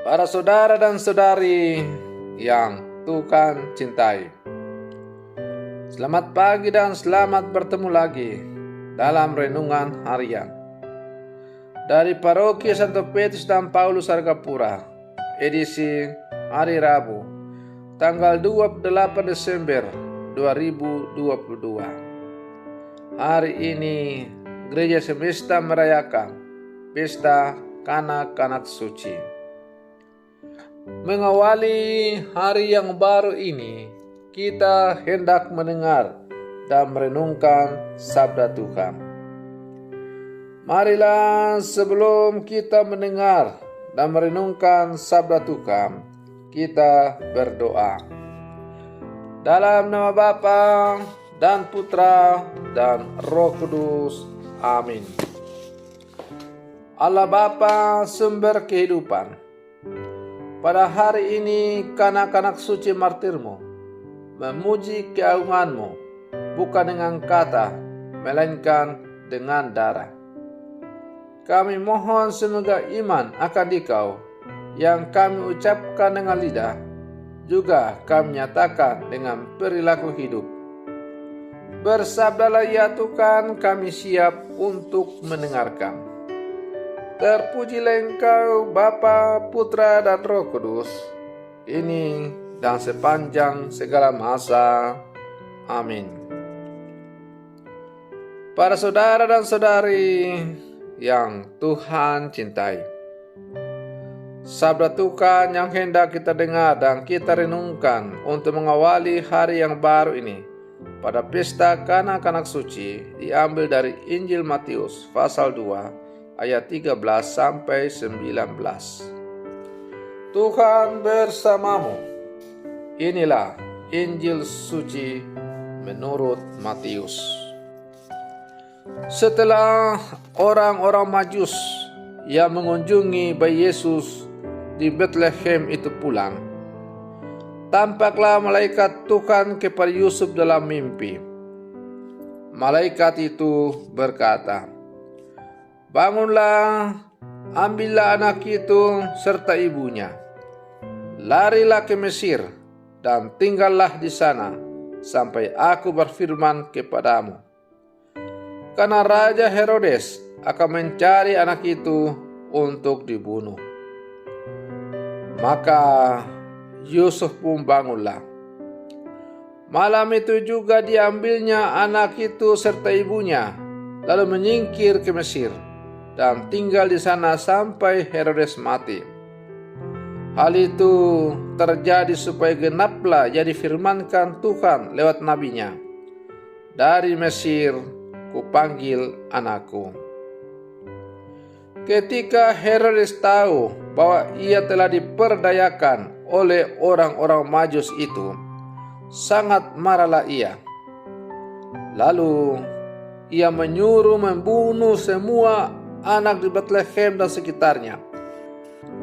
Para saudara dan saudari yang Tuhan cintai, selamat pagi dan selamat bertemu lagi dalam renungan harian dari Paroki Santo Petrus dan Paulus Argapura, edisi hari Rabu, tanggal 28 Desember 2022. Hari ini Gereja Semesta merayakan Pesta Kanak-kanak Suci. Mengawali hari yang baru ini, kita hendak mendengar dan merenungkan sabda Tuhan. Marilah sebelum kita mendengar dan merenungkan sabda Tuhan, kita berdoa. Dalam nama Bapa dan Putra dan Roh Kudus. Amin. Allah Bapa, sumber kehidupan, pada hari ini kanak-kanak suci martirmu memuji keagunganmu, bukan dengan kata, melainkan dengan darah. Kami mohon semoga iman akan Dikau yang kami ucapkan dengan lidah, juga kami nyatakan dengan perilaku hidup. Bersabdalah ya Tuhan, kami siap untuk mendengarkan. Terpujilah Engkau Bapa, Putra dan Roh Kudus, ini dan sepanjang segala masa. Amin. Para saudara dan saudari yang Tuhan cintai, sabda Tuhan yang hendak kita dengar dan kita renungkan untuk mengawali hari yang baru ini pada Pesta Kanak-kanak Suci diambil dari Injil Matius pasal 2 ayat 13 sampai 19. Tuhan bersamamu. Inilah Injil suci menurut Matius. Setelah orang-orang Majus yang mengunjungi bayi Yesus di Betlehem itu pulang, tampaklah malaikat Tuhan kepada Yusuf dalam mimpi. Malaikat itu berkata, "Bangunlah, ambillah anak itu serta ibunya, larilah ke Mesir dan tinggallah di sana sampai aku berfirman kepadamu. Karena Raja Herodes akan mencari anak itu untuk dibunuh." Maka Yusuf pun bangunlah. Malam itu juga diambilnya anak itu serta ibunya, lalu menyingkir ke Mesir dan tinggal di sana sampai Herodes mati. Hal itu terjadi supaya genaplah yang difirmankan Tuhan lewat nabinya, "Dari Mesir kupanggil anakku." Ketika Herodes tahu bahwa ia telah diperdayakan oleh orang-orang Majus itu, sangat marahlah ia. Lalu ia menyuruh membunuh semua anak di Betlehem dan sekitarnya,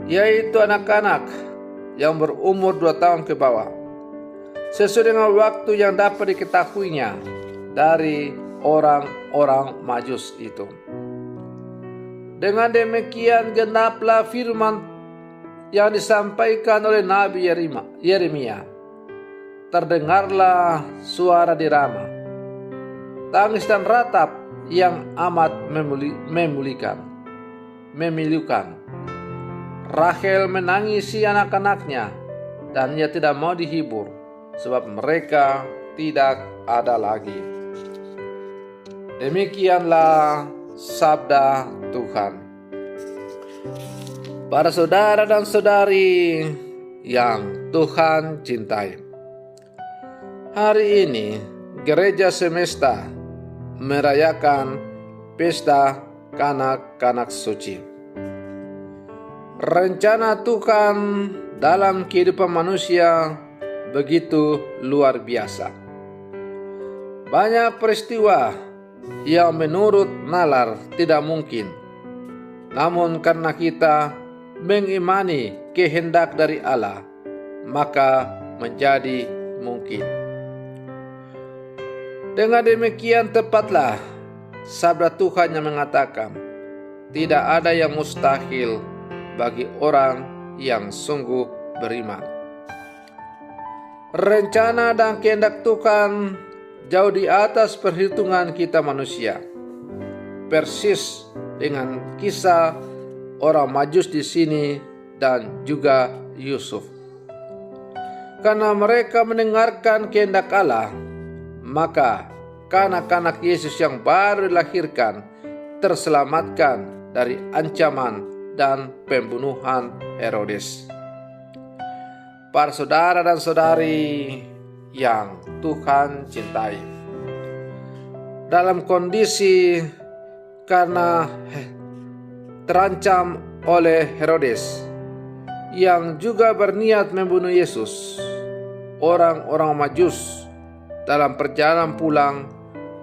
yaitu anak-anak yang berumur 2 tahun ke bawah, sesuai dengan waktu yang dapat diketahuinya dari orang-orang Majus itu. Dengan demikian genaplah firman yang disampaikan oleh Nabi Yeremia. Terdengarlah suara di Rama, tangis dan ratap yang amat memilukan. Rahel menangisi anak-anaknya, dan ia tidak mau dihibur, sebab mereka tidak ada lagi. Demikianlah sabda Tuhan. Para saudara dan saudari yang Tuhan cintai, hari ini Gereja Semesta merayakan Pesta Kanak-kanak Suci. Rencana Tuhan dalam kehidupan manusia begitu luar biasa. Banyak peristiwa yang menurut nalar tidak mungkin, namun karena kita mengimani kehendak dari Allah, maka menjadi mungkin. Dengan demikian tepatlah sabda Tuhan yang mengatakan, tidak ada yang mustahil bagi orang yang sungguh beriman. Rencana dan kehendak Tuhan jauh di atas perhitungan kita manusia. Persis dengan kisah orang Majus di sini dan juga Yusuf. Karena mereka mendengarkan kehendak Allah, maka kanak-kanak Yesus yang baru dilahirkan terselamatkan dari ancaman dan pembunuhan Herodes. Para saudara dan saudari yang Tuhan cintai, dalam kondisi karena terancam oleh Herodes yang juga berniat membunuh Yesus, orang-orang Majus dalam perjalanan pulang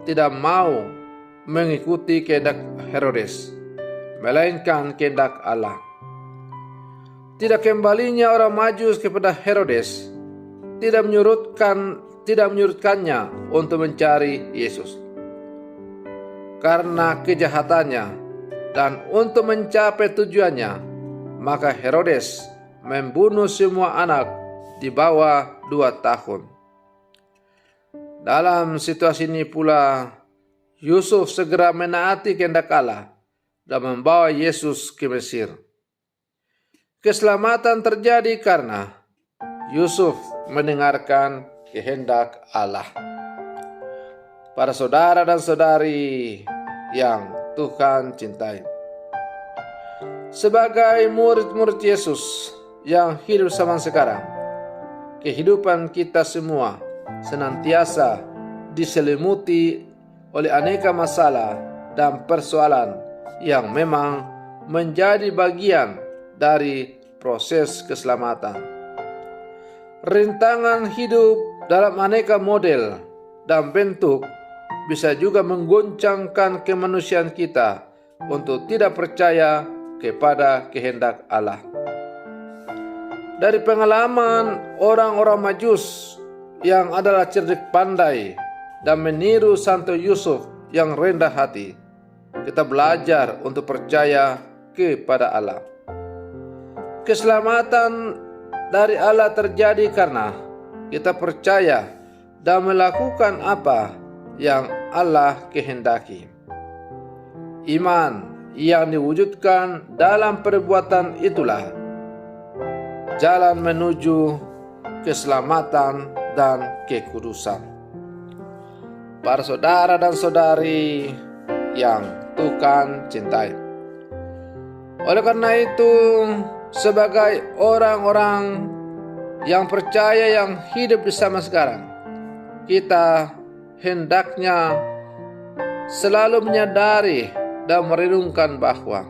tidak mau mengikuti kehendak Herodes, melainkan kehendak Allah. Tidak kembalinya orang Majus kepada Herodes tidak menyurutkannya untuk mencari Yesus. Karena kejahatannya dan untuk mencapai tujuannya, maka Herodes membunuh semua anak di bawah 2 tahun. Dalam situasi ini pula, Yusuf segera menaati kehendak Allah dan membawa Yesus ke Mesir. Keselamatan terjadi karena Yusuf mendengarkan kehendak Allah. Para saudara dan saudari yang Tuhan cintai, sebagai murid-murid Yesus yang hidup zaman sekarang, kehidupan kita semua senantiasa diselimuti oleh aneka masalah dan persoalan yang memang menjadi bagian dari proses keselamatan. Rintangan hidup dalam aneka model dan bentuk bisa juga menggoncangkan kemanusiaan kita untuk tidak percaya kepada kehendak Allah. Dari pengalaman orang-orang Majus yang adalah cerdik pandai dan meniru Santo Yusuf yang rendah hati, kita belajar untuk percaya kepada Allah. Keselamatan dari Allah terjadi karena kita percaya dan melakukan apa yang Allah kehendaki. Iman yang diwujudkan dalam perbuatan itulah jalan menuju keselamatan dan kekudusan. Para saudara dan saudari yang Tuhan cintai, oleh karena itu, sebagai orang-orang yang percaya yang hidup di zaman sekarang, kita hendaknya selalu menyadari dan merenungkan bahwa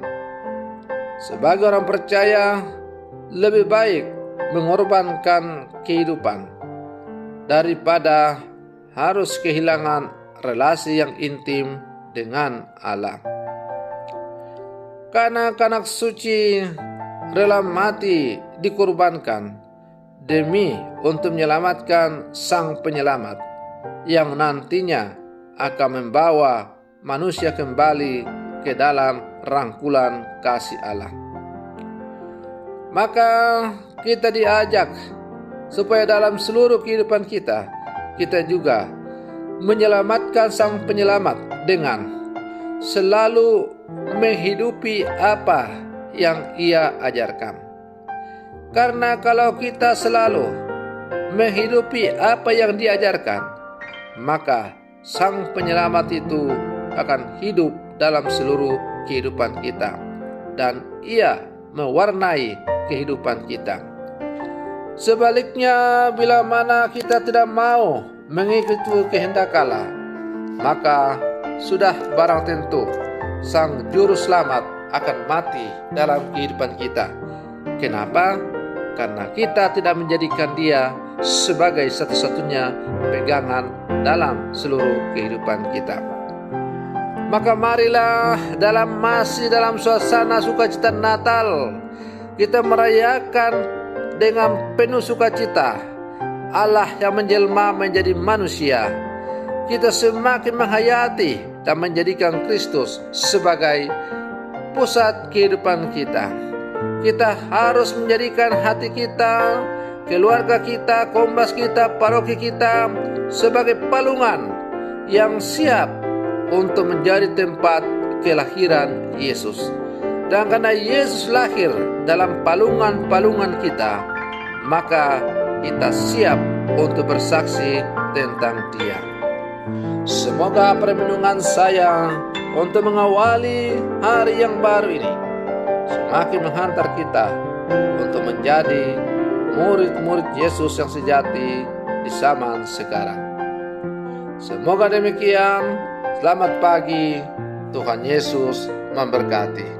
sebagai orang percaya lebih baik mengorbankan kehidupan daripada harus kehilangan relasi yang intim dengan Allah. Kanak-kanak suci rela mati dikorbankan demi untuk menyelamatkan Sang Penyelamat yang nantinya akan membawa manusia kembali ke dalam rangkulan kasih Allah. Maka kita diajak supaya dalam seluruh kehidupan kita juga menyelamatkan Sang Penyelamat dengan selalu menghidupi apa yang Ia ajarkan. Karena kalau kita selalu menghidupi apa yang diajarkan, maka Sang Penyelamat itu akan hidup dalam seluruh kehidupan kita dan Ia mewarnai kehidupan kita. Sebaliknya, bila mana kita tidak mau mengikuti kehendak Allah, maka sudah barang tentu Sang Juru Selamat akan mati dalam kehidupan kita. Kenapa? Karena kita tidak menjadikan Dia sebagai satu-satunya pegangan dalam seluruh kehidupan kita. Maka marilah masih dalam suasana sukacita Natal, kita merayakan dengan penuh sukacita Allah yang menjelma menjadi manusia. Kita semakin menghayati dan menjadikan Kristus sebagai pusat kehidupan kita. kita harus menjadikan hati kita, keluarga kita, kombas kita, paroki kita sebagai palungan yang siap untuk menjadi tempat kelahiran Yesus. Dan karena Yesus lahir dalam palungan-palungan kita, maka kita siap untuk bersaksi tentang Dia. Semoga permenungan saya untuk mengawali hari yang baru ini semakin menghantar kita untuk menjadi murid-murid Yesus yang sejati di zaman sekarang. Semoga demikian. Selamat pagi. Tuhan Yesus memberkati.